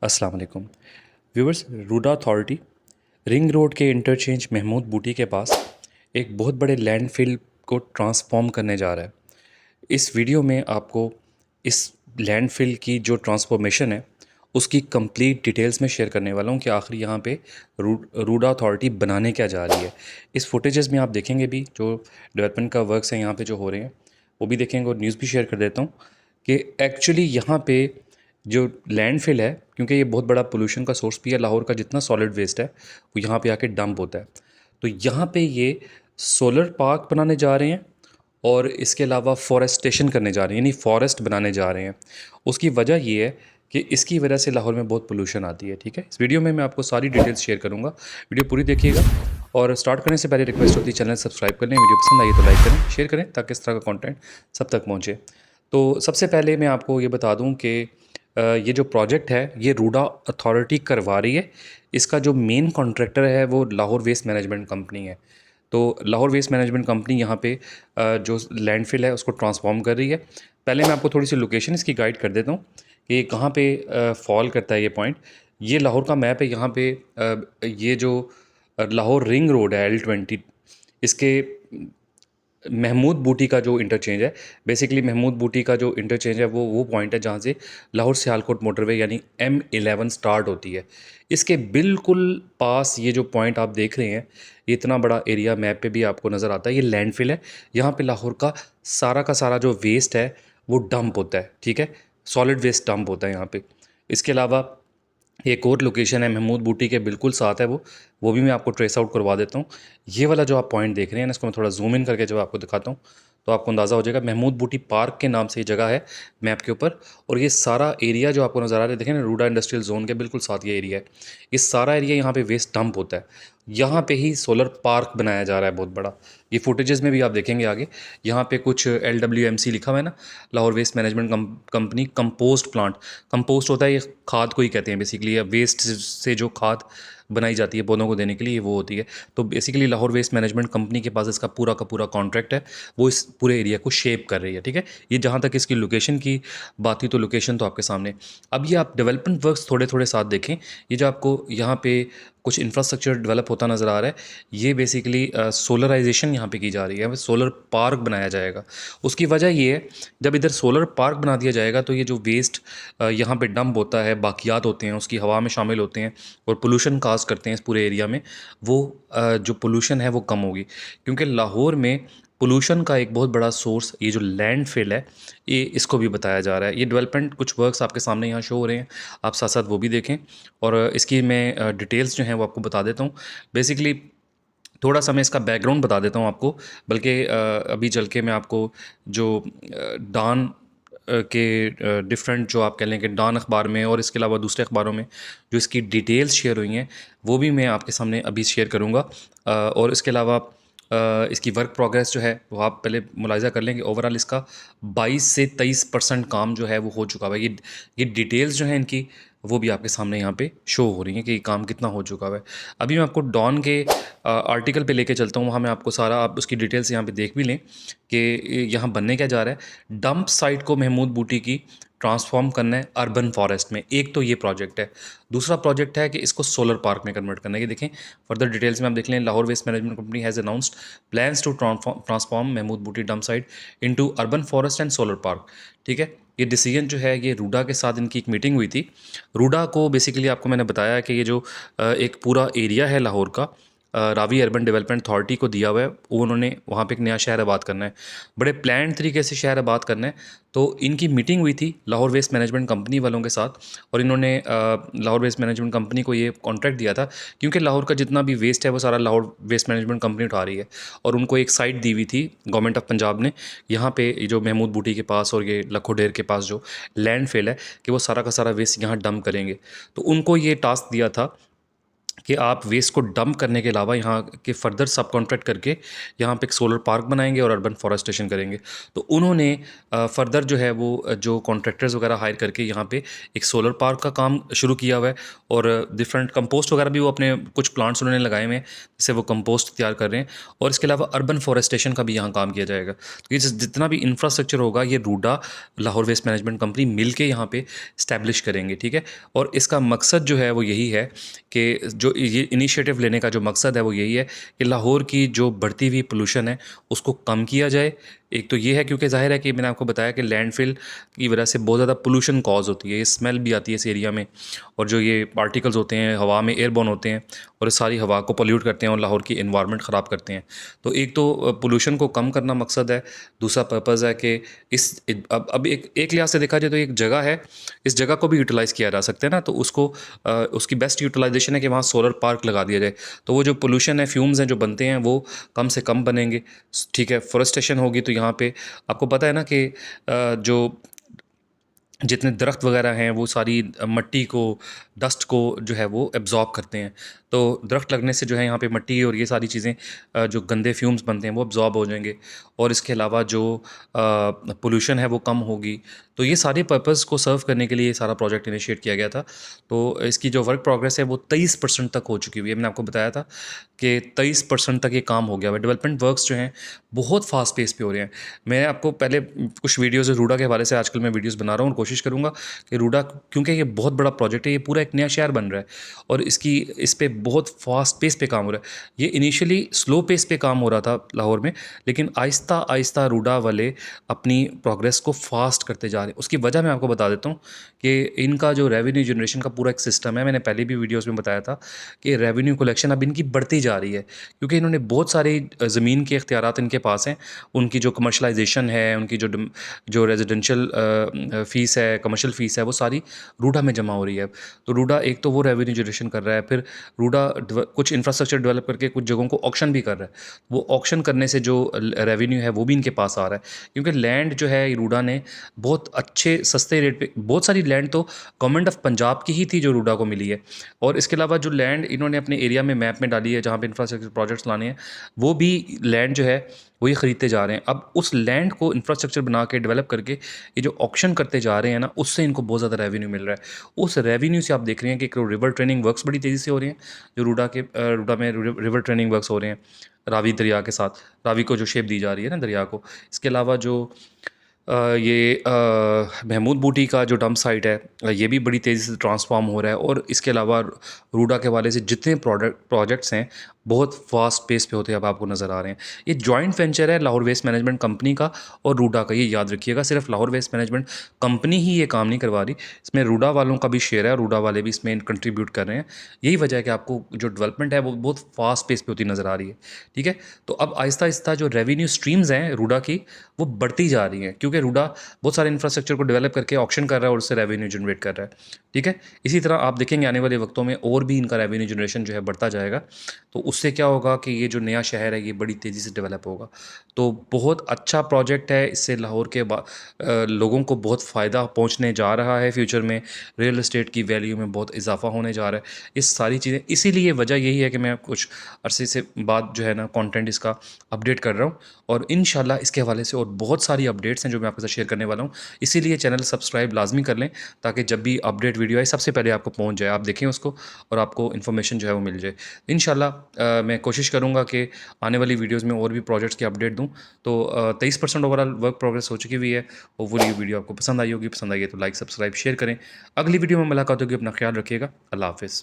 अस्सलाम वालेकुम viewers. RUDA authority ring road के इंटरचेंज महमूद बूटी के पास एक बहुत बड़े लैंडफिल को ट्रांसफॉर्म करने जा रहा है। इस वीडियो में आपको इस लैंडफिल की जो ट्रांसफॉर्मेशन है उसकी कंप्लीट डिटेल्स में शेयर करने वाला हूँ कि आखिर यहाँ पे रूडा अथॉरिटी बनाने क्या जा रही है। इस फुटेजेस में आप देखेंगे भी जो डेवलपमेंट का वर्क्स हैं यहाँ पे जो हो रहे हैं वो भी देखेंगे, और न्यूज़ भी शेयर कर देता हूँ कि एक्चुअली यहाँ पे जो लैंडफिल है, क्योंकि ये बहुत बड़ा पोल्यूशन का सोर्स भी है, लाहौर का जितना सॉलिड वेस्ट है वो यहाँ पे आके डंप होता है। तो यहाँ पे ये सोलर पार्क बनाने जा रहे हैं और इसके अलावा फॉरेस्टेशन करने जा रहे हैं, यानी फॉरेस्ट बनाने जा रहे हैं। उसकी वजह ये है कि इसकी वजह से लाहौर में बहुत पोल्यूशन आती है। ठीक है, इस वीडियो में मैं आपको सारी डिटेल्स शेयर करूँगा, वीडियो पूरी देखिएगा। और स्टार्ट करने से पहले रिक्वेस्ट होती है चैनल सब्सक्राइब कर लें, वीडियो पसंद आई तो लाइक करें, शेयर करें ताकि इस तरह का कंटेंट सब तक पहुँचे। तो सबसे पहले मैं आपको ये बता दूं कि ये जो प्रोजेक्ट है ये रूडा अथॉरिटी करवा रही है। इसका जो मेन कॉन्ट्रैक्टर है वो लाहौर वेस्ट मैनेजमेंट कंपनी है। तो लाहौर वेस्ट मैनेजमेंट कंपनी यहाँ पे जो लैंडफिल है उसको ट्रांसफॉर्म कर रही है। पहले मैं आपको थोड़ी सी लोकेशन इसकी गाइड कर देता हूँ कि कहाँ पे फॉल करता है ये पॉइंट। ये लाहौर का मैप है। यहाँ पे ये जो लाहौर रिंग रोड है L20, इसके महमूद बूटी का जो इंटरचेंज है, बेसिकली महमूद बूटी का जो इंटरचेंज है वो पॉइंट है जहाँ से लाहौर सियालकोट मोटरवे यानी M11 स्टार्ट होती है। इसके बिल्कुल पास ये जो पॉइंट आप देख रहे हैं, ये इतना बड़ा एरिया मैप पे भी आपको नज़र आता है, ये लैंडफिल है। यहाँ पे लाहौर का सारा जो वेस्ट है वो डंप होता है। ठीक है, सॉलिड वेस्ट डंप होता है यहाँ पे। इसके अलावा एक और लोकेशन है महमूद बूटी के बिल्कुल साथ है, वो भी मैं आपको ट्रेस आउट करवा देता हूँ। ये वाला जो आप पॉइंट देख रहे हैं ना, इसको मैं थोड़ा जूम इन करके जब आपको दिखाता हूँ तो आपको अंदाज़ा हो जाएगा। महमूद बूटी पार्क के नाम से ये जगह है मैप के ऊपर। और ये सारा एरिया जो आपको नज़र आ रहा है, देखें ना, रूडा इंडस्ट्रियल जोन के बिल्कुल साथ ये एरिया है। ये सारा एरिया यहाँ पे वेस्ट डंप होता है। यहाँ पे ही सोलर पार्क बनाया जा रहा है बहुत बड़ा। ये फुटेजेस में भी आप देखेंगे आगे। यहाँ पे कुछ LWMC लिखा हुआ है ना, Lahore waste management company compost plant. Compost होता है, ये खाद को ही कहते हैं बेसिकली, या वेस्ट से जो खाद बनाई जाती है पौधों को देने के लिए, वो होती है। तो basically Lahore waste management company के पास इसका पूरा का पूरा कॉन्ट्रैक्ट है, वो इस पूरे एरिया को शेप कर रही है। ठीक है, ये जहाँ तक इसकी लोकेशन की बात थी तो लोकेशन तो आपके सामने। अब ये आप डेवलपमेंट वर्क्स थोड़े थोड़े साथ देखें। ये जो आपको यहाँ पे कुछ इंफ्रास्ट्रक्चर डेवलप होता नज़र आ रहा है, ये बेसिकली सोलराइजेशन यहाँ पे की जा रही है, सोलर पार्क बनाया जाएगा। उसकी वजह ये है, जब इधर सोलर पार्क बना दिया जाएगा तो ये जो वेस्ट यहाँ पे डंप होता है, बाकियात होते हैं, उसकी हवा में शामिल होते हैं और पोल्यूशन काज करते हैं इस पूरे एरिया में, वो जो पोल्यूशन है वो कम होगी। क्योंकि लाहौर में पोल्यूशन का एक बहुत बड़ा सोर्स ये जो लैंडफिल है, ये इसको भी बताया जा रहा है। ये डेवलपमेंट कुछ वर्क्स आपके सामने यहाँ शो हो रहे हैं, आप साथ साथ वो भी देखें। और इसकी मैं डिटेल्स जो हैं वो आपको बता देता हूँ। बेसिकली थोड़ा सा मैं इसका बैकग्राउंड बता देता हूँ आपको, बल्कि अभी चल के मैं आपको जो डॉन के डिफरेंट जो आप कह लें कि डॉन अखबार में और इसके अलावा दूसरे अखबारों में जो इसकी डिटेल्स शेयर हुई हैं वो भी मैं आपके सामने अभी शेयर करूँगा। और इसके अलावा इसकी वर्क प्रोग्रेस जो है वो आप पहले मुलाहिज़ा कर लेंगे। ओवरऑल इसका 22 से 23% काम जो है वो हो चुका है। ये डिटेल्स जो हैं इनकी वो भी आपके सामने यहाँ पे शो हो रही हैं कि काम कितना हो चुका है। अभी मैं आपको डॉन के आर्टिकल पे लेके चलता हूँ, वहाँ मैं आपको सारा, आप उसकी डिटेल्स यहाँ पे देख भी लें कि यहाँ बनने क्या जा रहा है। डंप साइट को महमूद बूटी की ट्रांसफॉर्म करना है अर्बन फॉरेस्ट में, एक तो ये प्रोजेक्ट है। दूसरा प्रोजेक्ट है कि इसको सोलर पार्क में कन्वर्ट करना है। ये देखें, फर्दर डिटेल्स में आप देख लें। Lahore waste management company has announced plans to transform Mahmood Booti dump site into urban forest and solar park. ठीक है, ये डिसीजन जो है ये रूडा के साथ इनकी एक मीटिंग हुई थी। रूडा को बेसिकली आपको मैंने बताया कि ये जो एक पूरा एरिया है लाहौर का, रावी अर्बन डेवलपमेंट अथॉरिटी को दिया हुआ है। वो उन्होंने वहाँ पे एक नया शहर आबाद करना है, बड़े प्लान तरीके से शहर आबाद करना है। तो इनकी मीटिंग हुई थी लाहौर वेस्ट मैनेजमेंट कंपनी वालों के साथ, और इन्होंने लाहौर वेस्ट मैनेजमेंट कंपनी को ये कॉन्ट्रैक्ट दिया था, क्योंकि लाहौर का जितना भी वेस्ट है वो सारा लाहौर वेस्ट मैनेजमेंट कंपनी उठा रही है। और उनको एक साइट दी हुई थी गवर्नमेंट ऑफ पंजाब ने, यहाँ पे जो महमूद बूटी के पास और ये लखो डेर के पास जो लैंड फेल है, कि वो सारा का सारा वेस्ट यहाँ डंप करेंगे। तो उनको ये टास्क दिया था कि आप वेस्ट को डंप करने के अलावा यहाँ के फर्दर सब कॉन्ट्रैक्ट करके यहाँ पे एक सोलर पार्क बनाएंगे और अर्बन फॉरेस्टेशन करेंगे। तो उन्होंने फर्दर जो है वो जो कॉन्ट्रैक्टर्स वगैरह हायर करके यहाँ पे एक सोलर पार्क का काम शुरू किया हुआ है, और डिफरेंट कंपोस्ट वगैरह भी वो अपने कुछ प्लांट्स उन्होंने लगाए हुए हैं जिससे वो कंपोस्ट तैयार कर रहे हैं। और इसके अलावा अर्बन फॉरेस्टेशन का भी यहाँ काम किया जाएगा। तो ये जितना भी इंफ्रास्ट्रक्चर होगा ये RUDA Lahore waste management company मिल के यहाँ पे इस्टेब्लिश करेंगे, ठीक है। और इसका मकसद जो है वो यही है कि जो ये इनिशिएटिव लेने का जो मकसद है वो यही है कि लाहौर की जो बढ़ती हुई पोल्यूशन है उसको कम किया जाए। एक तो ये है क्योंकि ज़ाहिर है कि मैंने आपको बताया कि लैंडफिल की वजह से बहुत ज़्यादा पोल्यूशन कॉज होती है, ये स्मेल भी आती है इस एरिया में, और जो ये पार्टिकल्स होते हैं हवा में एयरबोर्न होते हैं और इस सारी हवा को पोल्यूट करते हैं और लाहौर की एनवायरनमेंट ख़राब करते हैं। तो एक तो पोल्यूशन को कम करना मकसद है, दूसरा पर्पज़ है कि इस अब एक लिहाज से देखा जाए तो एक जगह है, इस जगह को भी यूटिलाइज़ किया जा सकता है ना, तो उसको उसकी बेस्ट यूटिलाइजेशन है कि वहाँ सोलर पार्क लगा दिया जाए। तो वो जो पोल्यूशन है, फ्यूम्स हैं जो बनते हैं वो कम से कम बनेंगे, ठीक है। फोरेस्टेशन होगी तो यहाँ पे आपको पता है ना कि जो जितने दरख्त वगैरह हैं वो सारी मट्टी को, डस्ट को जो है वो एब्ज़ॉर्ब करते हैं। तो दरख्त लगने से जो है यहाँ पे मट्टी और ये सारी चीज़ें जो गंदे फ्यूम्स बनते हैं वो एब्ज़ॉर्ब हो जाएंगे, और इसके अलावा जो पोल्यूशन है वो कम होगी। तो ये सारे पर्पज़ को सर्व करने के लिए ये सारा प्रोजेक्ट इनिशिएट किया गया था। तो इसकी जो वर्क प्रोग्रेस है वो 23% तक हो चुकी हुई है। मैंने आपको बताया था कि 23% तक ये काम हो गया हुआ है। डेवलपमेंट वर्क्स जो हैं बहुत फास्ट पेस पे हो रहे हैं। मैं आपको पहले कुछ वीडियोज़ रूडा के हवाले से आजकल मैं वीडियोज़ बना रहा हूँ और कोशिश करूँगा कि रूडा, क्योंकि ये बहुत बड़ा प्रोजेक्ट है, ये पूरा एक नया शहर बन रहा है और इस पे बहुत फास्ट पेस पे काम हो रहा है। ये इनिशियली स्लो पेस पे काम हो रहा था लाहौर में, लेकिन आहिस्ता आहिस्ता रूडा वाले अपनी प्रोग्रेस को फास्ट करते जा रहे हैं। उसकी वजह मैं आपको बता देता हूँ कि इनका जो रेवेन्यू जनरेशन का पूरा एक सिस्टम है, मैंने पहले भी वीडियोज़ में बताया था कि रेवेन्यू कलेक्शन अब इनकी बढ़ती जा रही है, क्योंकि इन्होंने बहुत सारी ज़मीन के इख्तियारात इनके पास हैं। उनकी जो कमर्शलाइजेशन है, उनकी जो रेजिडेंशियल फ़ीस है, कमर्शियल फ़ीस है, वो सारी रूडा में जमा हो रही है। तो रूडा एक तो वो रेवेन्यू जनरेशन कर रहा है, फिर रूडा कुछ इंफ्रास्ट्रक्चर डेवलप करके कुछ जगहों को ऑक्शन भी कर रहा है। वो ऑक्शन करने से जो रेवेन्यू है वो भी इनके पास आ रहा है, क्योंकि लैंड जो है रूडा ने बहुत अच्छे सस्ते रेट पे, बहुत सारी लैंड तो गवर्नमेंट ऑफ पंजाब की ही थी जो रूडा को मिली है, और इसके अलावा जो लैंड इन्होंने अपने एरिया में मैप में डाली है जहाँ पे इंफ्रास्ट्रक्चर प्रोजेक्ट्स लाने हैं, वो भी लैंड जो है वो ये ख़रीदते जा रहे हैं। अब उस लैंड को इंफ्रास्ट्रक्चर बना के डेवलप करके ये जो ऑक्शन करते जा रहे हैं ना, उससे इनको बहुत ज़्यादा रेवेन्यू मिल रहा है। उस रेवेन्यू से आप देख रहे हैं कि रिवर ट्रेनिंग वर्क्स बड़ी तेज़ी से हो रहे हैं, जो रूडा में रिवर ट्रेनिंग वर्क्स हो रहे हैं रावी दरिया के साथ, रावी को जो शेप दी जा रही है ना दरिया को। इसके अलावा जो महमूद बूटी का जो डंप साइट है, ये भी बड़ी तेज़ी से ट्रांसफॉर्म हो रहा है, और इसके अलावा रूडा के हवाले से जितने प्रोजेक्ट्स हैं बहुत फास्ट पेस पे होते हैं अब आपको नज़र आ रहे हैं। ये जॉइंट वेंचर है लाहौर वेस्ट मैनेजमेंट कंपनी का और रूडा का, ये याद रखिएगा। सिर्फ लाहौर वेस्ट मैनेजमेंट कंपनी ही ये काम नहीं करवा रही, इसमें रूडा वालों का भी शेयर है, रूडा वाले भी इसमें कंट्रीब्यूट कर रहे हैं। यही वजह है कि आपको जो डेवलपमेंट है वो बहुत फास्ट पेस पे होती नज़र आ रही है, ठीक है। तो अब आहिस्ता आहिस्ता जो रेवेन्यू स्ट्रीम्स हैं रूडा की वो बढ़ती जा रही हैं, क्योंकि रूडा बहुत सारे इंफ्रास्ट्रक्चर को डेवलप करके ऑक्शन कर रहा है और उससे रेवेन्यू जनरेट कर रहा है, ठीक है। इसी तरह आप देखेंगे आने वाले वक्तों में और भी इनका रेवेन्यू जनरेशन जो है बढ़ता जाएगा। तो उससे क्या होगा कि ये जो नया शहर है ये बड़ी तेज़ी से डेवलप होगा। तो बहुत अच्छा प्रोजेक्ट है, इससे लाहौर के लोगों को बहुत फ़ायदा पहुँचने जा रहा है। फ्यूचर में रियल इस्टेट की वैल्यू में बहुत इजाफा होने जा रहा है। इस सारी चीज़ें, इसीलिए वजह यही है कि मैं कुछ अरसे से बाद जो है ना कंटेंट इसका अपडेट कर रहा हूँ, और इंशाल्लाह इसके हवाले से और बहुत सारी अपडेट्स हैं जो मैं आपके साथ शेयर करने वाला हूँ। इसीलिए चैनल सब्सक्राइब लाजमी कर लें ताकि जब भी अपडेट वीडियो आए सबसे पहले आपको पहुँच जाए, आप देखें उसको और आपको इन्फॉर्मेशन जो है वो मिल जाए। इंशाल्लाह मैं कोशिश करूँगा कि आने वाली वीडियोज़ में और भी प्रोजेक्ट्स की अपडेट दूँ। तो 23% ओवरऑल वर्क प्रोग्रेस हो चुकी हुई है। होपफुली ये वीडियो आपको पसंद आई होगी, पसंद आई है तो लाइक सब्सक्राइब शेयर करें। अगली वीडियो में मुलाकात होगी, अपना ख्याल रखिएगा। अल्लाह हाफ़िज़।